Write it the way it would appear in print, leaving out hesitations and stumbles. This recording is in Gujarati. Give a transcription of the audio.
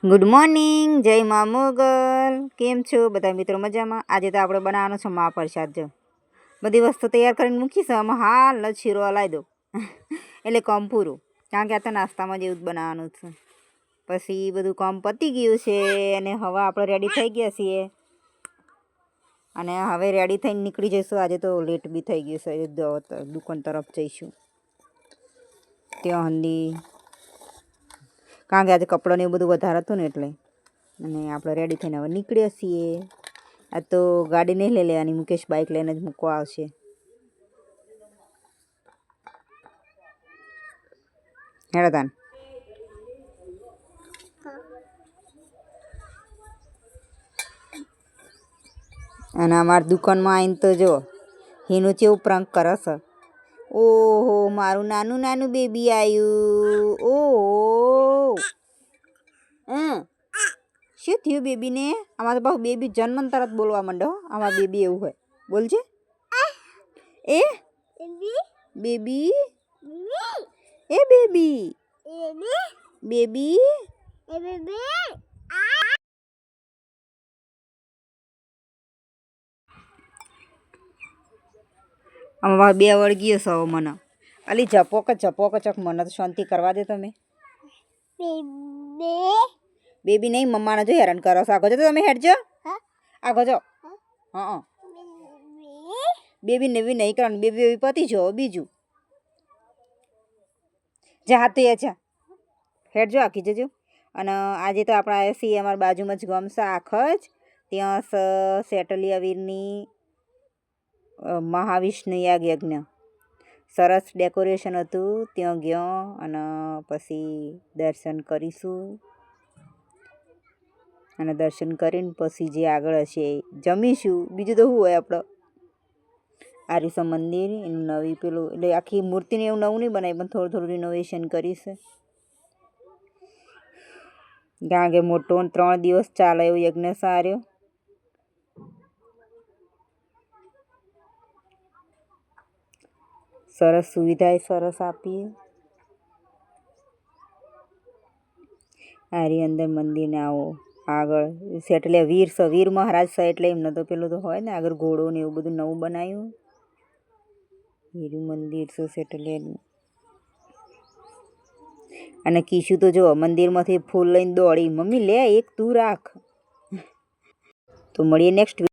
ગુડ મોર્નિંગ, જય મા મોગલ. કેમ છો બધા મિત્રો? મજામાં? આજે તો આપણે બનાવવાનો છે મહાપ્રસાદ. જો બધી વસ્તુ તૈયાર કરીને મૂકી છે. આમાં હાલ જ શીરો હલાવી દો એટલે કામ પૂરું, કારણ કે આ તો નાસ્તામાં જેવું જ બનાવવાનું છે. પછી બધું કામ પતી ગયું છે અને હવે આપણે રેડી થઈ ગયા છીએ અને હવે રેડી થઈને નીકળી જઈશું. આજે તો લેટ બી થઈ ગયું છે, દુકાન તરફ જઈશું ત્યાં હંદી, કારણ કે આજે કપડાં ને એવું બધું વધારે હતું ને એટલે. અને આપણે રેડી થઈને હવે નીકળ્યા છીએ. આ તો ગાડી નહીં લઈ લેવાની, મુકેશ બાઇક લઈને જ મૂકવા આવશે. હેડતાન અને અમારી દુકાનમાં આવીને તો જો એનું કેવું પ્રાંક કરે છે. ઓહો, મારું નાનું નાનું બેબી આવ્યું. ઓહો, શું થયું બેબીને? આમાં તો બહુ બેબી જન્મ તરત બોલવા માંડો. આમાં બેબી એવું હોય, બોલજે. એ બેબી, એ બેબી, બેબી, આમાં બે વળગીઓ છો મને. અલી જપો કે ચક, મને તો શાંતિ કરવા દે તમે. બેબી નહીં, મમ્માને જો હેરાન કરો છો. આગળ જો તમે, હેડજો આગળ જો. હા, બેબી નેવી નહીં કરવાનું. બેબી પતી જો બીજું જા હાથ એ છે, હેડજો આખી જજો. અને આજે તો આપણે આવ્યા છીએ અમારા બાજુમાં જ ગમશે આખ જ, ત્યાં સેટલિયા વીરની મહાવિષ્ણુ યાગ યજ્ઞ. સરસ ડેકોરેશન હતું, ત્યાં ગયો અને પછી દર્શન કરીશું. અને દર્શન કરીને પછી જે આગળ હશે જમીશું. બીજું તો શું હોય આપણે. આર્યુસમ મંદિર એનું નવી પેલું, એટલે આખી મૂર્તિને એવું નવું નહીં બનાવી, પણ થોડું થોડું રિનોવેશન કરીશ. કારણ કે મોટો 3 દિવસ ચાલે એવું યજ્ઞ સાર્યો. સરસ સુવિધા સરસ આપીએ. આરી અંદર મંદિરને આવો આગળ એટલે વીર છે, વીર મહારાજ છે, એટલે એમને તો પેલું તો હોય ને આગળ ઘોડો ને એવું બધું નવું બનાવ્યું. હીરું મંદિર છે સેટલિયાનું. અને કીશું તો જો મંદિરમાંથી ફૂલ લઈને દોડી, મમ્મી લે એક તું રાખ. તો મળીએ નેક્સ્ટ